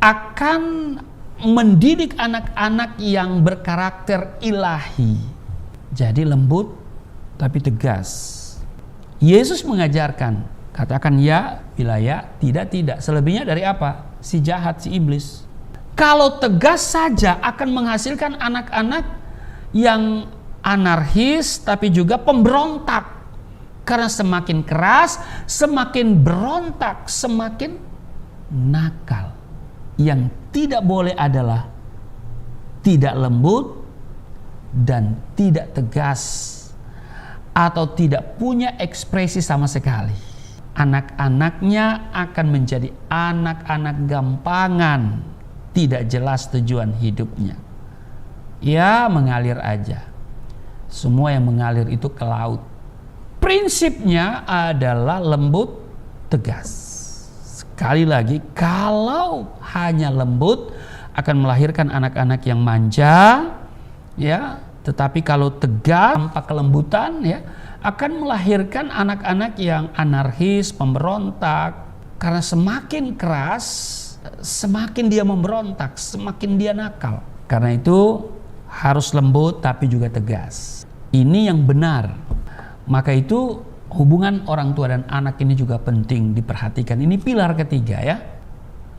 akan mendidik anak-anak yang berkarakter ilahi. Jadi lembut tapi tegas. Yesus mengajarkan, katakan ya bila ya, tidak. Selebihnya dari apa? Si jahat, si iblis. Kalau tegas saja akan menghasilkan anak-anak yang anarkis tapi juga pemberontak. Karena semakin keras, semakin berontak, semakin nakal. Yang tidak boleh adalah tidak lembut dan tidak tegas atau tidak punya ekspresi sama sekali. Anak-anaknya akan menjadi anak-anak gampangan, tidak jelas tujuan hidupnya. Ya, mengalir aja. Semua yang mengalir itu ke laut. Prinsipnya adalah lembut, tegas. Sekali lagi, kalau hanya lembut akan melahirkan anak-anak yang manja, ya. Tetapi kalau tegas tanpa kelembutan, ya, akan melahirkan anak-anak yang anarkis, pemberontak. Karena semakin keras, semakin dia memberontak, semakin dia nakal. Karena itu harus lembut tapi juga tegas. Ini yang benar. Maka itu hubungan orang tua dan anak ini juga penting diperhatikan. Ini pilar ketiga, ya.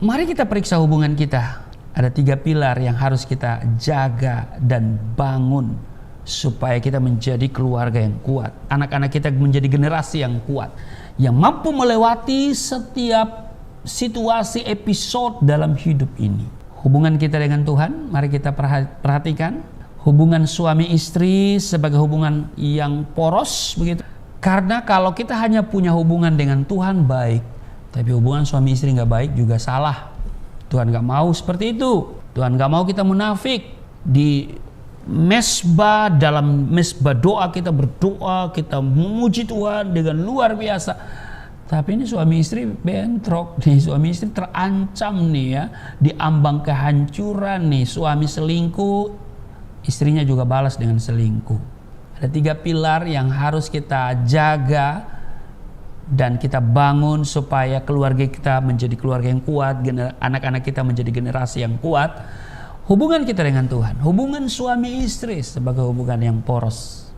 Mari kita periksa hubungan kita. Ada 3 pilar yang harus kita jaga dan bangun supaya kita menjadi keluarga yang kuat. Anak-anak kita menjadi generasi yang kuat, yang mampu melewati setiap situasi episode dalam hidup ini. Hubungan kita dengan Tuhan, mari kita perhatikan. Hubungan suami istri sebagai hubungan yang poros, begitu. Karena kalau kita hanya punya hubungan dengan Tuhan baik, tapi hubungan suami istri nggak baik juga salah. Tuhan nggak mau seperti itu. Tuhan nggak mau kita munafik. Di mesbah, dalam mesbah doa kita berdoa, kita memuji Tuhan dengan luar biasa. Tapi ini suami istri bentrok nih, suami istri terancam nih ya, diambang kehancuran nih. Suami selingkuh, istrinya juga balas dengan selingkuh. Ada 3 pilar yang harus kita jaga dan kita bangun supaya keluarga kita menjadi keluarga yang kuat, anak-anak kita menjadi generasi yang kuat. Hubungan kita dengan Tuhan, hubungan suami istri sebagai hubungan yang poros,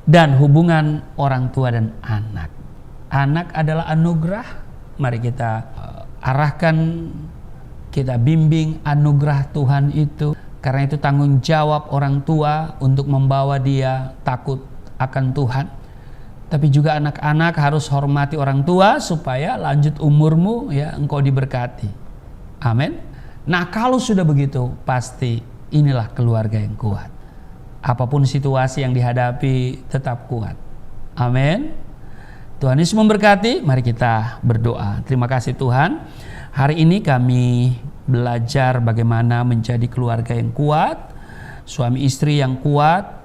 dan hubungan orang tua dan anak. Anak adalah anugerah. Mari kita arahkan, kita bimbing anugerah Tuhan itu. Karena itu tanggung jawab orang tua untuk membawa dia takut akan Tuhan. Tapi juga anak-anak harus hormati orang tua supaya lanjut umurmu, ya, engkau diberkati. Amin. Nah, kalau sudah begitu, pasti inilah keluarga yang kuat. Apapun situasi yang dihadapi, tetap kuat. Amin. Tuhan Yesus memberkati. Mari kita berdoa. Terima kasih Tuhan. Hari ini kami belajar bagaimana menjadi keluarga yang kuat, suami istri yang kuat,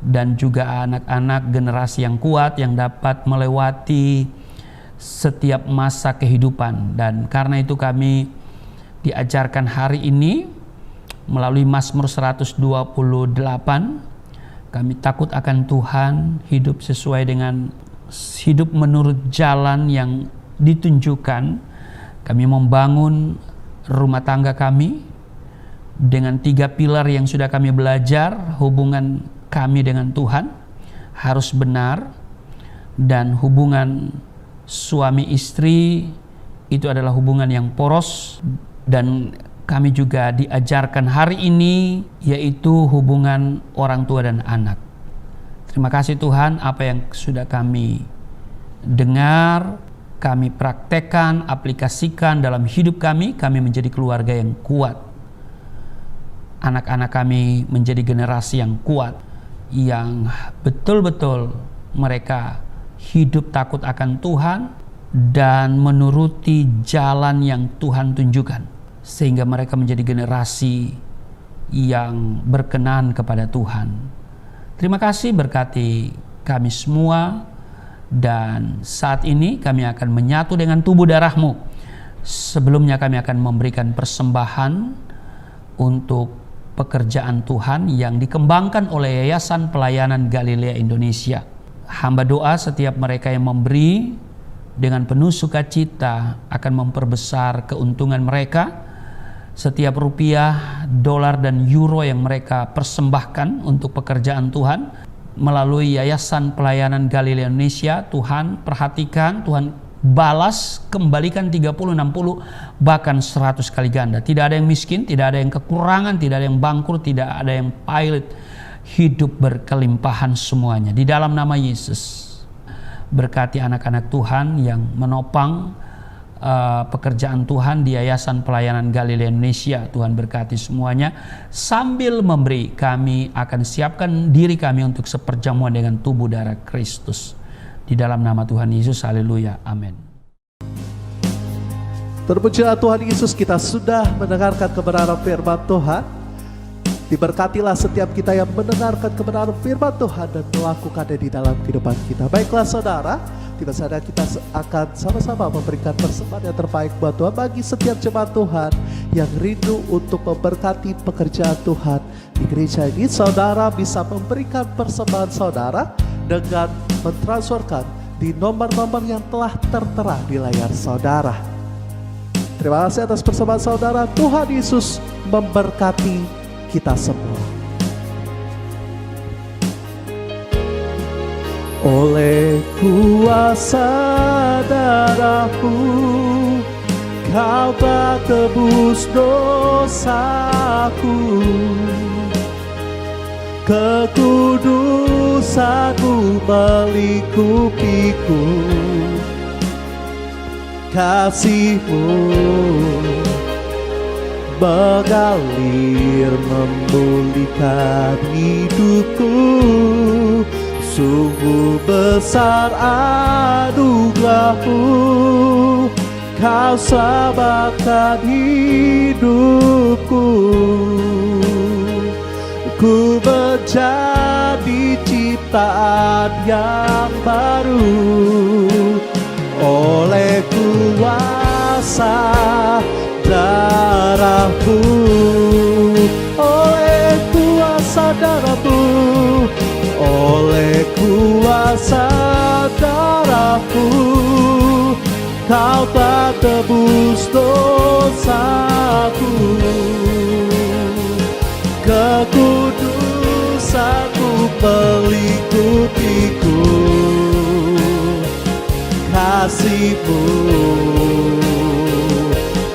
dan juga anak-anak generasi yang kuat yang dapat melewati setiap masa kehidupan. Dan karena itu kami diajarkan hari ini melalui Mazmur 128, kami takut akan Tuhan, hidup sesuai dengan hidup menurut jalan yang ditunjukkan. Kami membangun rumah tangga kami dengan 3 pilar yang sudah kami belajar. Hubungan kami dengan Tuhan harus benar, dan hubungan suami istri itu adalah hubungan yang poros. Dan kami juga diajarkan hari ini yaitu hubungan orang tua dan anak. Terima kasih Tuhan, apa yang sudah kami dengar, kami praktekkan, aplikasikan dalam hidup kami menjadi keluarga yang kuat. Anak-anak kami menjadi generasi yang kuat, yang betul-betul mereka hidup takut akan Tuhan dan menuruti jalan yang Tuhan tunjukkan, sehingga mereka menjadi generasi yang berkenan kepada Tuhan. Terima kasih, berkati kami semua. Dan saat ini kami akan menyatu dengan tubuh darah-Mu. Sebelumnya kami akan memberikan persembahan untuk pekerjaan Tuhan yang dikembangkan oleh Yayasan Pelayanan Galilea Indonesia. Hamba doa setiap mereka yang memberi dengan penuh sukacita akan memperbesar keuntungan mereka. Setiap rupiah, dolar, dan euro yang mereka persembahkan untuk pekerjaan Tuhan melalui Yayasan Pelayanan Galilea Indonesia, Tuhan perhatikan, Tuhan balas, kembalikan 30, 60, bahkan 100 kali ganda. Tidak ada yang miskin, tidak ada yang kekurangan, tidak ada yang bangkrut, tidak ada yang pailit. Hidup berkelimpahan semuanya. Di dalam nama Yesus, berkati anak-anak Tuhan yang menopang pekerjaan Tuhan di Yayasan Pelayanan Galilea Indonesia. Tuhan berkati semuanya. Sambil memberi, kami akan siapkan diri kami untuk seperjamuan dengan tubuh darah Kristus. Di dalam nama Tuhan Yesus, haleluya, amin. Terpujilah Tuhan Yesus, kita sudah mendengarkan kebenaran firman Tuhan. Diberkatilah setiap kita yang mendengarkan kebenaran firman Tuhan dan melakukannya di dalam kehidupan kita. Baiklah saudara, tiba saatnya kita akan sama-sama memberikan persembahan yang terbaik buat Tuhan bagi setiap jemaat Tuhan yang rindu untuk memberkati pekerjaan Tuhan di gereja ini. Saudara bisa memberikan persembahan saudara dengan mentransferkan di nomor-nomor yang telah tertera di layar saudara. Terima kasih atas persembahan saudara. Tuhan Yesus memberkati kita semua. Oleh kuasa darah-Mu, Kau telah tebus dosaku. Kekudusan-Mu melingkupiku. Kasih-Mu mengalir memulihkan hidupku. Sungguh besar anugerah-Mu, Kau selamatkan hidupku. Ku menjadi ciptaan yang baru oleh kuasa darah-Mu, oleh kuasa darah-Mu, oleh kuasa darah-Mu, Kau telah tebus dosaku. Kekudusan-Mu melingkupiku. Kasih-Mu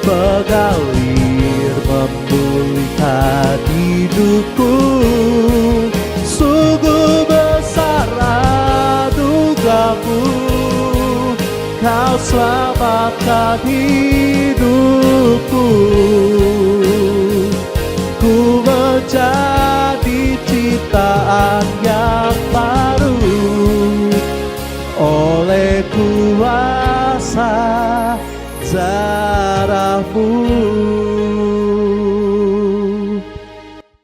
mengalir memulihkan hidupku. Sungguh besar anugerah-Mu, Kau selamatkan hidupku. menjadi ciptaan yang baru oleh kuasa darah-Mu.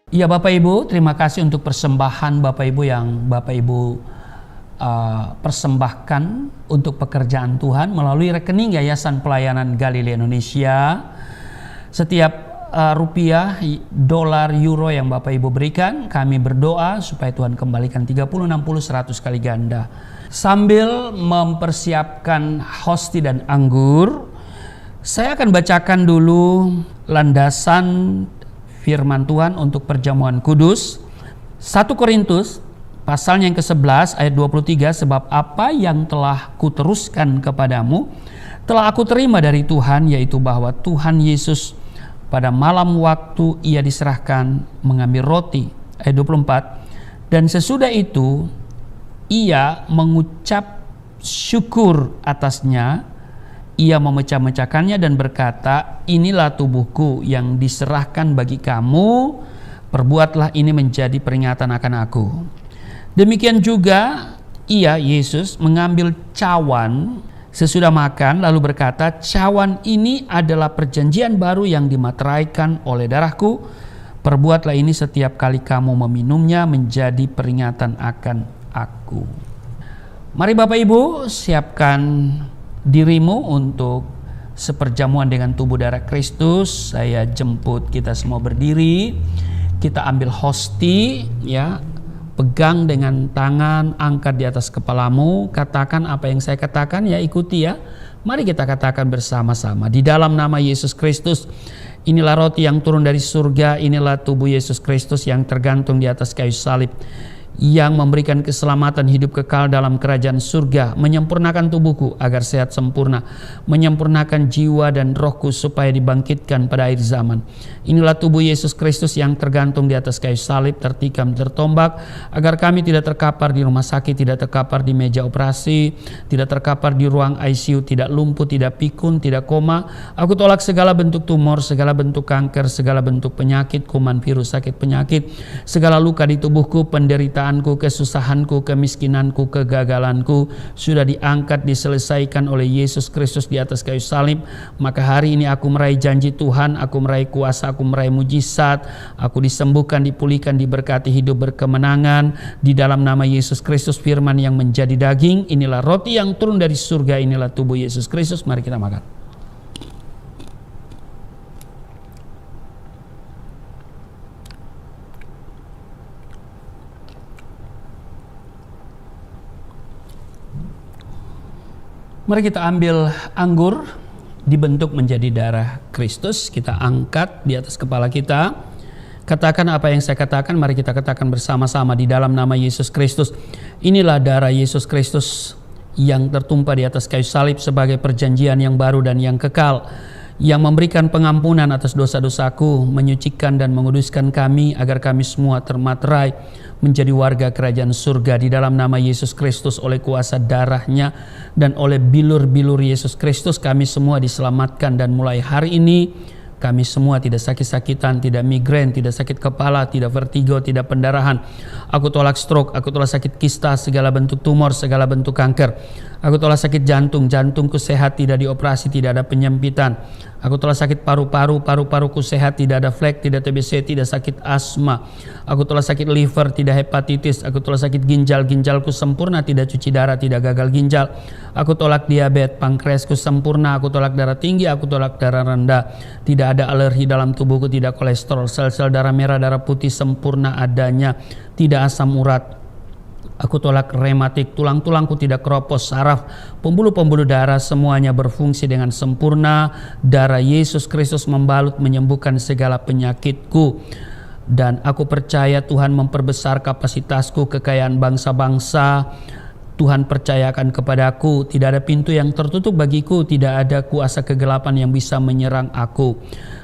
Ya Bapak Ibu, terima kasih untuk persembahan Bapak Ibu yang Bapak Ibu persembahkan untuk pekerjaan Tuhan melalui rekening Yayasan Pelayanan Galilea Indonesia. Setiap rupiah, dolar, euro yang Bapak Ibu berikan, kami berdoa supaya Tuhan kembalikan 30, 60, 100 kali ganda. Sambil mempersiapkan hosti dan anggur, saya akan bacakan dulu landasan firman Tuhan untuk perjamuan kudus. 1 Korintus pasalnya yang ke-11 ayat 23, sebab apa yang telah kuteruskan kepadamu telah aku terima dari Tuhan, yaitu bahwa Tuhan Yesus pada malam waktu ia diserahkan mengambil roti. Ayat 24, dan sesudah itu ia mengucap syukur atasnya, ia memecah-mecahkannya dan berkata, inilah tubuhku yang diserahkan bagi kamu, perbuatlah ini menjadi peringatan akan aku. Demikian juga ia, Yesus, mengambil cawan sesudah makan lalu berkata, cawan ini adalah perjanjian baru yang dimateraikan oleh darahku, perbuatlah ini setiap kali kamu meminumnya menjadi peringatan akan aku. Mari Bapak Ibu siapkan dirimu untuk seperjamuan dengan tubuh darah Kristus. Saya jemput kita semua berdiri. Kita ambil hosti, ya. Pegang dengan tangan, angkat di atas kepalamu. Katakan apa yang saya katakan, ya ikuti ya. Mari kita katakan bersama-sama. Di dalam nama Yesus Kristus, inilah roti yang turun dari surga, inilah tubuh Yesus Kristus yang tergantung di atas kayu salib, yang memberikan keselamatan hidup kekal dalam kerajaan surga, menyempurnakan tubuhku agar sehat sempurna, menyempurnakan jiwa dan rohku supaya dibangkitkan pada akhir zaman. Inilah tubuh Yesus Kristus yang tergantung di atas kayu salib, tertikam, tertombak, agar kami tidak terkapar di rumah sakit, tidak terkapar di meja operasi, tidak terkapar di ruang ICU, tidak lumpuh, tidak pikun, tidak koma. Aku tolak segala bentuk tumor, segala bentuk kanker, segala bentuk penyakit, kuman, virus, sakit penyakit, segala luka di tubuhku, penderitaan, kesusahanku, kemiskinanku, kegagalanku sudah diangkat, diselesaikan oleh Yesus Kristus di atas kayu salib. Maka hari ini aku meraih janji Tuhan, aku meraih kuasa, aku meraih mujizat, aku disembuhkan, dipulihkan, diberkati, hidup berkemenangan di dalam nama Yesus Kristus, firman yang menjadi daging. Inilah roti yang turun dari surga, inilah tubuh Yesus Kristus. Mari kita makan. Mari kita ambil anggur dibentuk menjadi darah Kristus. Kita angkat di atas kepala kita. Katakan apa yang saya katakan. Mari kita katakan bersama-sama di dalam nama Yesus Kristus. Inilah darah Yesus Kristus yang tertumpah di atas kayu salib sebagai perjanjian yang baru dan yang kekal, yang memberikan pengampunan atas dosa-dosaku, menyucikan dan menguduskan kami agar kami semua termaterai menjadi warga kerajaan surga di dalam nama Yesus Kristus. Oleh kuasa darahnya dan oleh bilur-bilur Yesus Kristus kami semua diselamatkan, dan mulai hari ini kami semua tidak sakit-sakitan, tidak migrain, tidak sakit kepala, tidak vertigo, tidak pendarahan. Aku tolak stroke, aku tolak sakit kista, segala bentuk tumor, segala bentuk kanker. Aku tolak sakit jantung, jantungku sehat, tidak dioperasi, tidak ada penyempitan. Aku tolak sakit paru-paru, paru-paruku sehat, tidak ada flek, tidak TBC, tidak sakit asma. Aku tolak sakit liver, tidak hepatitis. Aku tolak sakit ginjal, ginjalku sempurna, tidak cuci darah, tidak gagal ginjal. Aku tolak diabetes, pankreasku sempurna. Aku tolak darah tinggi, aku tolak darah rendah. Tidak ada alergi dalam tubuhku, tidak kolesterol, sel-sel darah merah, darah putih sempurna adanya, tidak asam urat. Aku tolak rematik, tulang-tulangku tidak keropos, saraf, pembuluh-pembuluh darah semuanya berfungsi dengan sempurna. Darah Yesus Kristus membalut, menyembuhkan segala penyakitku. Dan aku percaya Tuhan memperbesar kapasitasku, kekayaan bangsa-bangsa Tuhan percayakan kepadaku. Tidak ada pintu yang tertutup bagiku, tidak ada kuasa kegelapan yang bisa menyerang aku.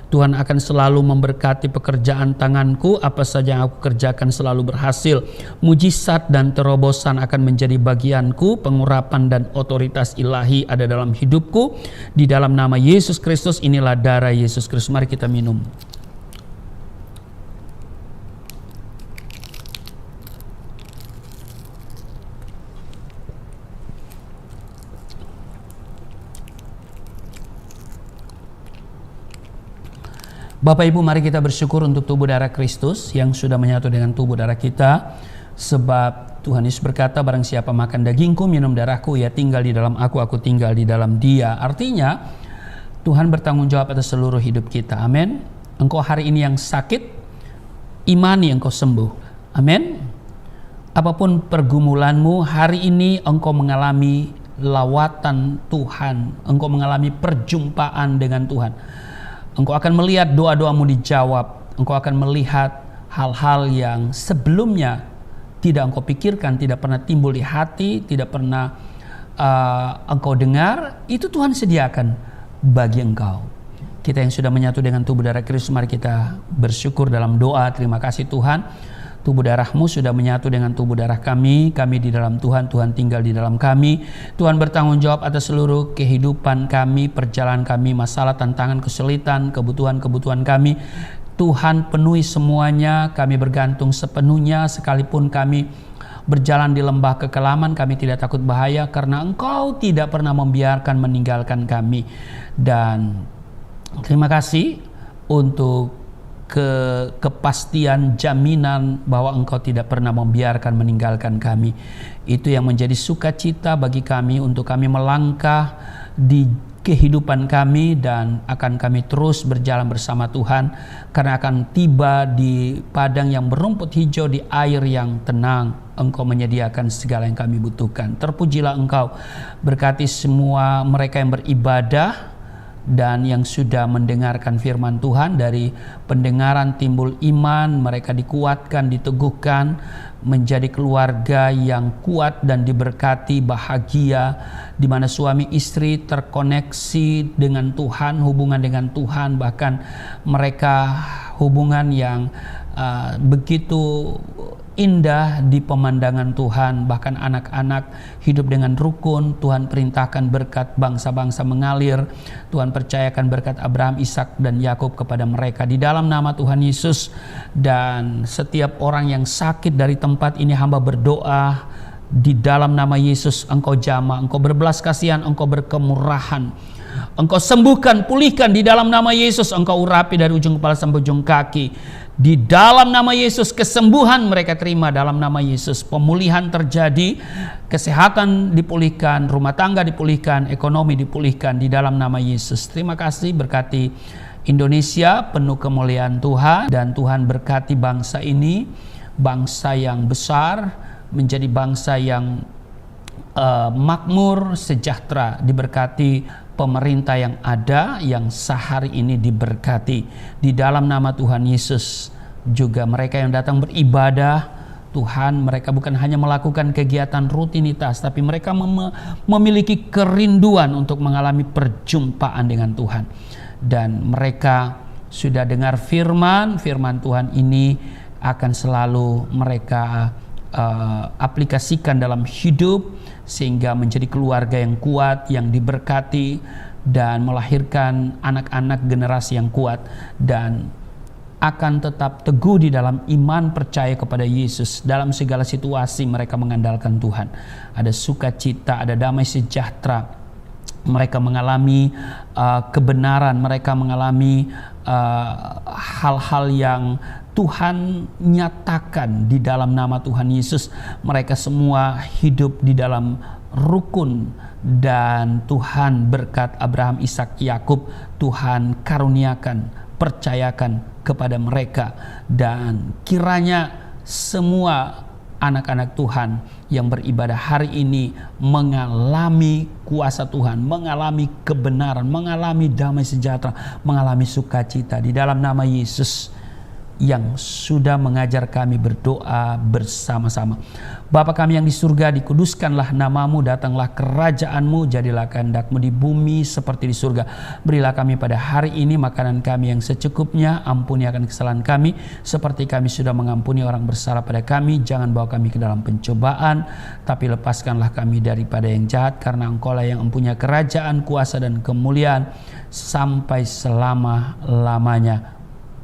Tuhan akan selalu memberkati pekerjaan tanganku, apa saja yang aku kerjakan selalu berhasil. Mujizat dan terobosan akan menjadi bagianku, pengurapan dan otoritas ilahi ada dalam hidupku. Di dalam nama Yesus Kristus, inilah darah Yesus Kristus. Mari kita minum. Bapak Ibu, mari kita bersyukur untuk tubuh darah Kristus yang sudah menyatu dengan tubuh darah kita. Sebab Tuhan Yesus berkata, barang siapa makan dagingku, minum darahku, ia tinggal di dalam aku tinggal di dalam dia. Artinya, Tuhan bertanggung jawab atas seluruh hidup kita. Amin. Engkau hari ini yang sakit, imani engkau sembuh. Amin. Apapun pergumulanmu, hari ini engkau mengalami lawatan Tuhan. Engkau mengalami perjumpaan dengan Tuhan. Engkau akan melihat doa-doamu dijawab. Engkau akan melihat hal-hal yang sebelumnya tidak engkau pikirkan, tidak pernah timbul di hati, tidak pernah engkau dengar. Itu Tuhan sediakan bagi engkau. Kita yang sudah menyatu dengan tubuh darah Kristus, mari kita bersyukur dalam doa. Terima kasih Tuhan, tubuh darahmu sudah menyatu dengan tubuh darah kami di dalam Tuhan, Tuhan tinggal di dalam kami. Tuhan bertanggung jawab atas seluruh kehidupan kami, perjalanan kami, masalah, tantangan, kesulitan, kebutuhan-kebutuhan kami. Tuhan penuhi semuanya, kami bergantung sepenuhnya. Sekalipun kami berjalan di lembah kekelaman, kami tidak takut bahaya karena Engkau tidak pernah membiarkan meninggalkan kami. Dan terima kasih untuk kepastian jaminan bahwa Engkau tidak pernah membiarkan meninggalkan kami. Itu yang menjadi sukacita bagi kami untuk kami melangkah di kehidupan kami, dan akan kami terus berjalan bersama Tuhan karena akan tiba di padang yang berumput hijau, di air yang tenang. Engkau menyediakan segala yang kami butuhkan. Terpujilah Engkau, berkati semua mereka yang beribadah dan yang sudah mendengarkan firman Tuhan. Dari pendengaran timbul iman, mereka dikuatkan, diteguhkan, menjadi keluarga yang kuat dan diberkati, bahagia, di mana suami istri terkoneksi dengan Tuhan, hubungan dengan Tuhan, bahkan mereka hubungan yang begitu indah di pemandangan Tuhan. Bahkan anak-anak hidup dengan rukun. Tuhan perintahkan berkat bangsa-bangsa mengalir. Tuhan percayakan berkat Abraham, Ishak dan Yakub kepada mereka di dalam nama Tuhan Yesus. Dan setiap orang yang sakit dari tempat ini, hamba berdoa di dalam nama Yesus, Engkau jamah, Engkau berbelas kasihan, Engkau berkemurahan, Engkau sembuhkan, pulihkan di dalam nama Yesus. Engkau urapi dari ujung kepala sampai ujung kaki. Di dalam nama Yesus, kesembuhan mereka terima dalam nama Yesus. Pemulihan terjadi, kesehatan dipulihkan, rumah tangga dipulihkan, ekonomi dipulihkan di dalam nama Yesus. Terima kasih, berkati Indonesia penuh kemuliaan Tuhan, dan Tuhan berkati bangsa ini, bangsa yang besar, menjadi bangsa yang makmur, sejahtera, diberkati pemerintah yang ada, yang sehari ini diberkati di dalam nama Tuhan Yesus. Juga mereka yang datang beribadah, Tuhan, mereka bukan hanya melakukan kegiatan rutinitas, tapi mereka memiliki kerinduan untuk mengalami perjumpaan dengan Tuhan. Dan mereka sudah dengar firman Tuhan ini akan selalu mereka aplikasikan dalam hidup, sehingga menjadi keluarga yang kuat, yang diberkati, dan melahirkan anak-anak generasi yang kuat, dan akan tetap teguh di dalam iman, percaya kepada Yesus. Dalam segala situasi mereka mengandalkan Tuhan. Ada sukacita, ada damai sejahtera. Mereka mengalami kebenaran, mereka mengalami hal-hal yang Tuhan nyatakan di dalam nama Tuhan Yesus. Mereka semua hidup di dalam rukun, dan Tuhan berkat Abraham, Ishak, Yakub, Tuhan karuniakan, percayakan kepada mereka. Dan kiranya semua anak-anak Tuhan yang beribadah hari ini mengalami kuasa Tuhan, mengalami kebenaran, mengalami damai sejahtera, mengalami sukacita di dalam nama Yesus yang sudah mengajar kami berdoa bersama-sama. Bapa kami yang di surga, dikuduskanlah namamu, datanglah kerajaanmu, jadilah kehendak-mu di bumi seperti di surga. Berilah kami pada hari ini makanan kami yang secukupnya, ampuni akan kesalahan kami seperti kami sudah mengampuni orang bersalah pada kami. Jangan bawa kami ke dalam pencobaan, tapi lepaskanlah kami daripada yang jahat, karena Engkau lah yang mempunyai kerajaan, kuasa dan kemuliaan sampai selama-lamanya.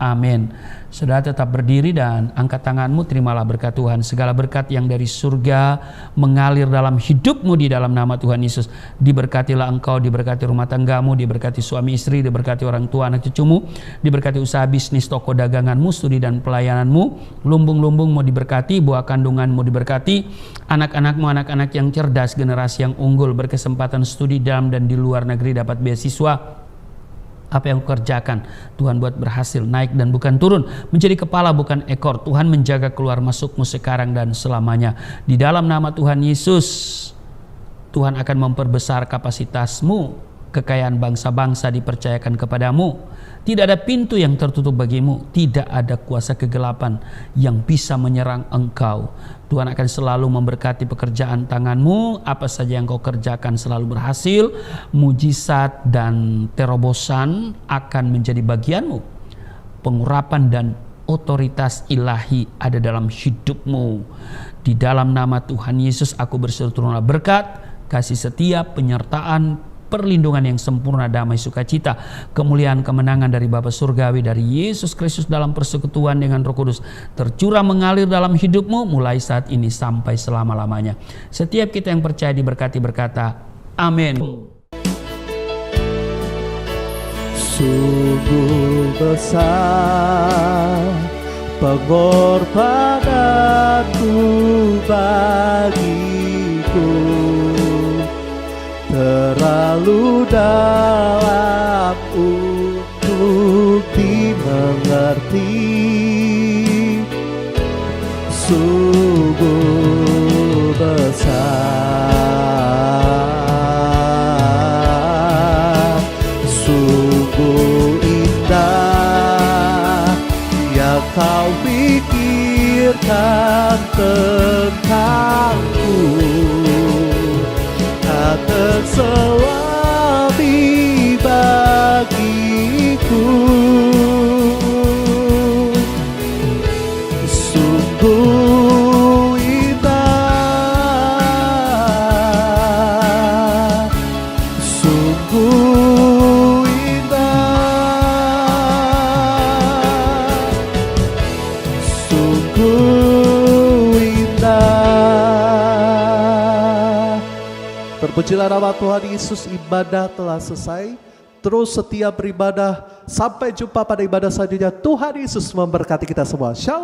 Amin. Saudara tetap berdiri dan angkat tanganmu, terimalah berkat Tuhan. Segala berkat yang dari surga mengalir dalam hidupmu di dalam nama Tuhan Yesus. Diberkatilah engkau, diberkati rumah tanggamu, diberkati suami istri, diberkati orang tua anak cucumu, diberkati usaha bisnis, toko daganganmu, studi dan pelayananmu, lumbung-lumbungmu diberkati, buah kandunganmu diberkati, anak-anakmu anak-anak yang cerdas, generasi yang unggul, berkesempatan studi dalam dan di luar negeri, dapat beasiswa. Apa yang kau kerjakan, Tuhan buat berhasil, naik dan bukan turun, menjadi kepala bukan ekor. Tuhan menjaga keluar masukmu sekarang dan selamanya. Di dalam nama Tuhan Yesus, Tuhan akan memperbesar kapasitasmu. Kekayaan bangsa-bangsa dipercayakan kepadamu. Tidak ada pintu yang tertutup bagimu. Tidak ada kuasa kegelapan yang bisa menyerang engkau. Tuhan akan selalu memberkati pekerjaan tanganmu. Apa saja yang kau kerjakan selalu berhasil. Mujizat dan terobosan akan menjadi bagianmu. Pengurapan dan otoritas ilahi ada dalam hidupmu. Di dalam nama Tuhan Yesus aku berseru turunlah berkat, kasih setia, penyertaan, perlindungan yang sempurna, damai, sukacita, kemuliaan, kemenangan dari Bapa Surgawi, dari Yesus Kristus dalam persekutuan dengan Roh Kudus tercurah mengalir dalam hidupmu mulai saat ini sampai selama-lamanya. Setiap kita yang percaya diberkati berkata, amin. Sungguh besar pengorbananmu bagiku, terlalu dalam untuk dimengerti. Sungguh besar, sungguh indah yang kau pikirkan tentangku. Akan selami bagiku. Sungguh indah, sungguh indah, sungguh indah. Terpujilah nama Tuhan Yesus. Ibadah telah selesai. Terus setia beribadah. Sampai jumpa pada ibadah selanjutnya. Tuhan Yesus memberkati kita semua. Shalom.